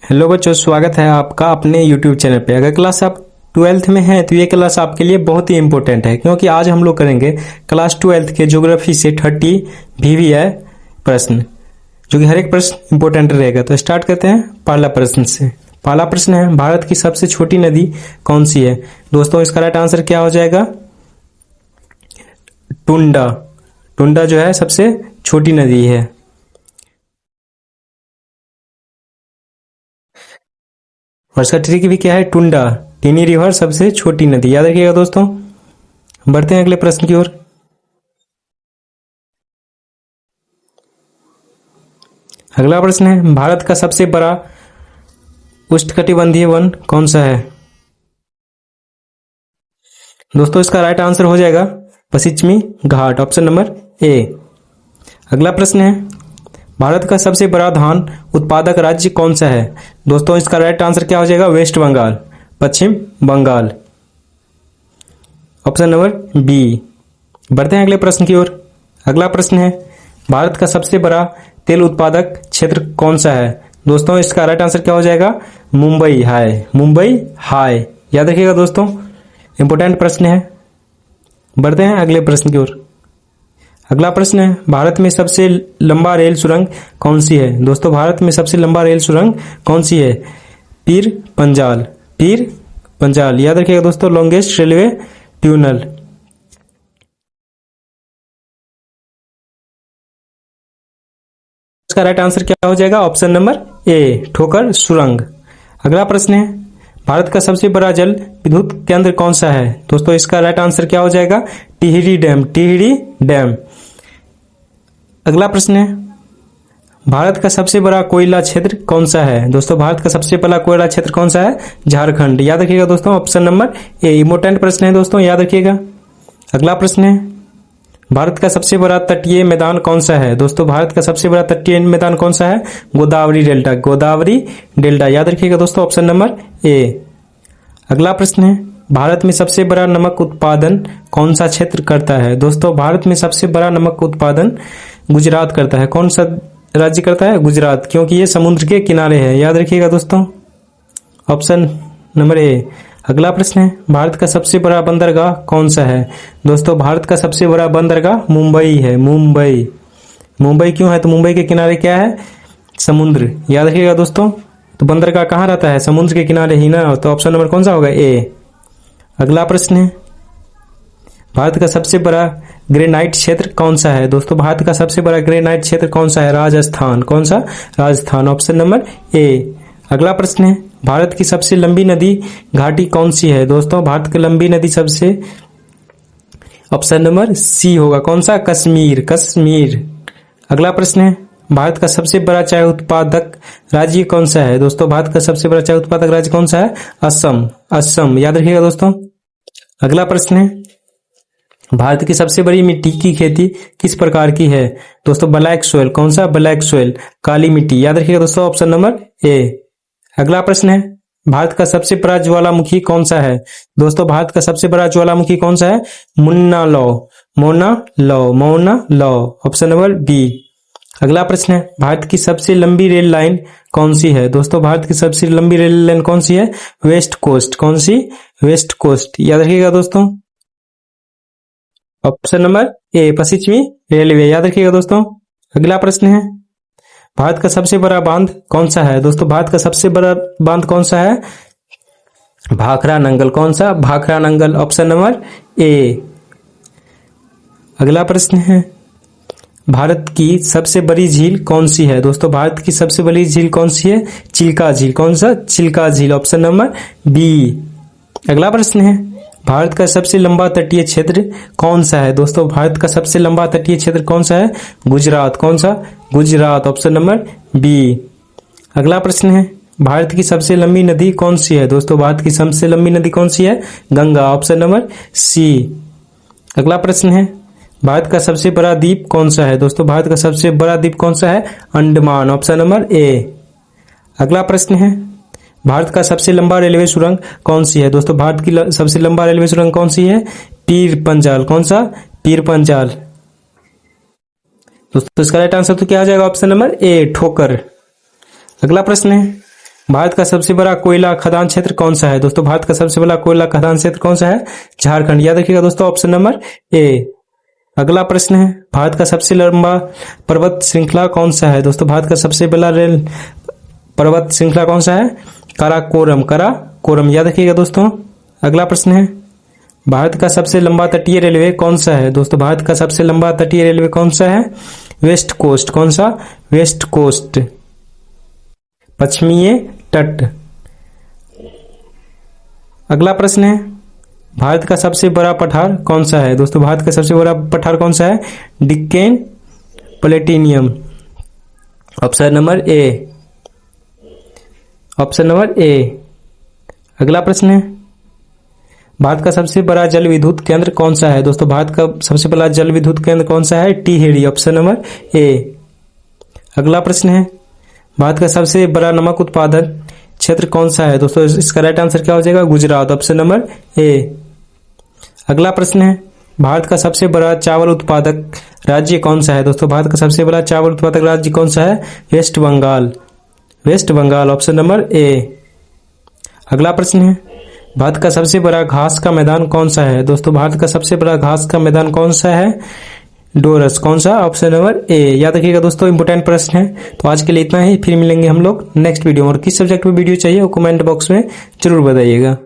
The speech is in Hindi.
हेलो बच्चों, स्वागत है आपका अपने YouTube चैनल पे। अगर क्लास आप 12th में हैं तो ये क्लास आपके लिए बहुत ही इंपॉर्टेंट है, क्योंकि आज हम लोग करेंगे क्लास 12th के ज्योग्राफी से 30 VVI प्रश्न, जो कि हर एक प्रश्न इंपॉर्टेंट रहेगा। तो स्टार्ट करते हैं पहला प्रश्न से। पहला प्रश्न है, भारत की सबसे छोटी नदी कौन सी है? दोस्तों, इसका राइट आंसर क्या हो जाएगा? टुंडा। टुंडा जो है सबसे छोटी नदी है। और इसका ट्रिक भी क्या है? टुंडा, टिनी रिवर सबसे छोटी नदी, याद रखिएगा दोस्तों। बढ़ते हैं अगले प्रश्न की ओर। अगला प्रश्न है, भारत का सबसे बड़ा उष्णकटिबंधीय वन कौन सा है? दोस्तों, इसका राइट आंसर हो जाएगा पश्चिमी घाट, ऑप्शन नंबर ए। अगला प्रश्न है, भारत का सबसे बड़ा धान उत्पादक राज्य कौन सा है? दोस्तों, इसका राइट आंसर क्या हो जाएगा? वेस्ट बंगाल, पश्चिम बंगाल, ऑप्शन नंबर बी। बढ़ते हैं अगले प्रश्न की ओर। अगला प्रश्न है, भारत का सबसे बड़ा तेल उत्पादक क्षेत्र कौन सा है? दोस्तों, इसका राइट आंसर क्या हो जाएगा? मुंबई हाई, मुंबई हाई, याद रखिएगा दोस्तों, इंपॉर्टेंट प्रश्न है। बढ़ते हैं अगले प्रश्न की ओर। अगला प्रश्न है, भारत में सबसे लंबा रेल सुरंग कौन सी है? दोस्तों, भारत में सबसे लंबा रेल सुरंग कौन सी है? पीर पंजाल, पीर पंजाल, याद रखिएगा दोस्तों, लॉन्गेस्ट रेलवे ट्यूनल। इसका राइट आंसर क्या हो जाएगा? ऑप्शन नंबर ए, ठोकर सुरंग। अगला प्रश्न है, भारत का सबसे बड़ा जल विद्युत केंद्र कौन सा है? दोस्तों, इसका राइट आंसर क्या हो जाएगा? Tehri dam, Tehri dam. अगला प्रश्न है, भारत का सबसे बड़ा कोयला क्षेत्र कौन सा है? दोस्तों, भारत का सबसे बड़ा कोयला क्षेत्र कौन सा है? झारखंड, याद रखिएगा दोस्तों, ऑप्शन नंबर ए। इंपॉर्टेंट प्रश्न है दोस्तों, याद रखिएगा। अगला प्रश्न है, भारत का सबसे बड़ा तटीय मैदान कौन सा है? दोस्तों, भारत का सबसे बड़ा तटीय मैदान कौन सा है? गोदावरी डेल्टा, गोदावरी डेल्टा, याद रखिएगा दोस्तों, ऑप्शन नंबर ए। अगला प्रश्न है, भारत में सबसे बड़ा नमक उत्पादन कौन सा क्षेत्र करता है? दोस्तों, भारत में सबसे बड़ा नमक उत्पादन गुजरात करता है। कौन सा राज्य करता है? गुजरात, क्योंकि ये समुद्र के किनारे है, याद रखिएगा दोस्तों, ऑप्शन नंबर ए। अगला प्रश्न है, भारत का सबसे बड़ा बंदरगाह कौन सा है? दोस्तों, भारत का सबसे बड़ा बंदरगाह मुंबई है, मुंबई। मुंबई क्यों है? तो मुंबई के किनारे क्या है? समुद्र, याद रखिएगा दोस्तों। तो बंदरगाह कहाँ रहता है? समुद्र के किनारे ही ना, तो ऑप्शन नंबर कौन सा होगा? ए। अगला प्रश्न है, भारत का सबसे बड़ा ग्रेनाइट क्षेत्र कौन सा है? दोस्तों, भारत का सबसे बड़ा ग्रेनाइट क्षेत्र कौन सा है? राजस्थान। कौन सा? Rajasthan, option number A. अगला प्रश्न है, भारत की सबसे लंबी नदी घाटी कौन सी है? दोस्तों, भारत की लंबी नदी सबसे, ऑप्शन नंबर सी होगा, कौन सा? कश्मीर, कश्मीर। अगला प्रश्न है, भारत का सबसे बड़ा चाय उत्पादक राज्य कौन सा है? दोस्तों, भारत का सबसे बड़ा चाय उत्पादक राज्य कौन सा है? असम, असम, याद रखिएगा दोस्तों। अगला प्रश्न है, भारत की सबसे बड़ी मिट्टी की खेती किस प्रकार की है? दोस्तों, ब्लैक सोइल। कौन सा? ब्लैक सोइल, काली मिट्टी, याद रखिएगा दोस्तों, ऑप्शन नंबर ए। अगला प्रश्न है, भारत का सबसे बड़ा ज्वालामुखी कौन सा है? दोस्तों, भारत का सबसे बड़ा ज्वालामुखी कौन सा है? Mauna Loa, Mauna Loa, Mauna Loa, option number B. अगला प्रश्न है, भारत की सबसे लंबी रेल लाइन कौन सी है? दोस्तों, भारत की सबसे लंबी रेल लाइन कौन सी है? West coast. कौन सी? वेस्ट कोस्ट, याद रखिएगा दोस्तों, ऑप्शन नंबर ए, पश्चिमी रेलवे, याद रखिएगा दोस्तों। अगला प्रश्न है, भारत का सबसे बड़ा बांध कौन सा है? दोस्तों, भारत का सबसे बड़ा बांध कौन सा है? भाखरा नंगल। कौन सा? Bhakra Nangal, option number A. अगला प्रश्न है, भारत की सबसे बड़ी झील कौन सी है? दोस्तों, भारत की सबसे बड़ी झील कौन सी है? चिल्का झील। कौन सा? चिल्का झील, ऑप्शन नंबर बी। अगला प्रश्न है, भारत का सबसे लंबा तटीय क्षेत्र कौन सा है? दोस्तों, भारत का सबसे लंबा तटीय क्षेत्र कौन सा है? गुजरात। कौन सा? Gujarat, option number B. अगला प्रश्न है, भारत की सबसे लंबी नदी कौन सी है? दोस्तों, भारत की सबसे लंबी नदी कौन सी है? Ganga, option number C. अगला प्रश्न है, भारत का सबसे बड़ा द्वीप कौन सा है? दोस्तों, भारत का सबसे बड़ा द्वीप कौन सा है? Andaman, option number A. अगला प्रश्न है, भारत का सबसे लंबा रेलवे सुरंग कौन सी है? दोस्तों, भारत की सबसे लंबा रेलवे सुरंग कौन सी है? पीर पंजाल। कौन सा? पीर पंजाल। दोस्तों, इसका राइट आंसर तो क्या आ जाएगा? ऑप्शन नंबर ए, ठोकर। अगला प्रश्न है, भारत का सबसे बड़ा कोयला खदान क्षेत्र कौन सा है? दोस्तों भारत का सबसे बड़ा कोयला खदान क्षेत्र कौन सा है? झारखंड। याद रखिएगा दोस्तों ऑप्शन नंबर ए। अगला प्रश्न है, भारत का सबसे लंबा पर्वत श्रृंखला कौन सा है? दोस्तों भारत का सबसे बड़ा रेल पर्वत श्रृंखला कौन सा है? काराकोरम। याद रखिएगा दोस्तों। अगला प्रश्न है, भारत का सबसे लंबा तटीय रेलवे कौन सा है? दोस्तों भारत का सबसे लंबा तटीय रेलवे कौन सा है? West coast. कौन सा? वेस्ट कोस्ट, पश्चिमी तट। अगला प्रश्न है, भारत का सबसे बड़ा पठार कौन सा है? दोस्तों भारत का सबसे बड़ा पठार कौन सा है? डिक्केन प्लेटिनियम। Option number A. Option number A. अगला प्रश्न है, भारत का सबसे बड़ा जल विद्युत केंद्र कौन सा है? दोस्तों भारत का सबसे बड़ा जल विद्युत केंद्र कौन सा है? टिहरी। Option number A. अगला प्रश्न है, भारत का सबसे बड़ा नमक उत्पादन क्षेत्र कौन सा है? दोस्तों इसका राइट आंसर क्या हो जाएगा? गुजरात। Option number A. अगला प्रश्न है, भारत का सबसे बड़ा चावल उत्पादक राज्य कौन सा है? दोस्तों भारत का सबसे बड़ा चावल उत्पादक राज्य कौन सा है? West Bengal. West Bengal. Option number A. अगला प्रश्न है, भारत का सबसे बड़ा घास का मैदान कौन सा है? दोस्तों भारत का सबसे बड़ा घास का मैदान कौन सा है? डोरस। कौन सा? ऑप्शन नंबर ए। याद रखिएगा दोस्तों, इंपोर्टेंट प्रश्न है। तो आज के लिए इतना ही, फिर मिलेंगे हम लोग नेक्स्ट वीडियो में। और किस सब्जेक्ट में वीडियो चाहिए वो कमेंट बॉक्स में जरूर बताइएगा।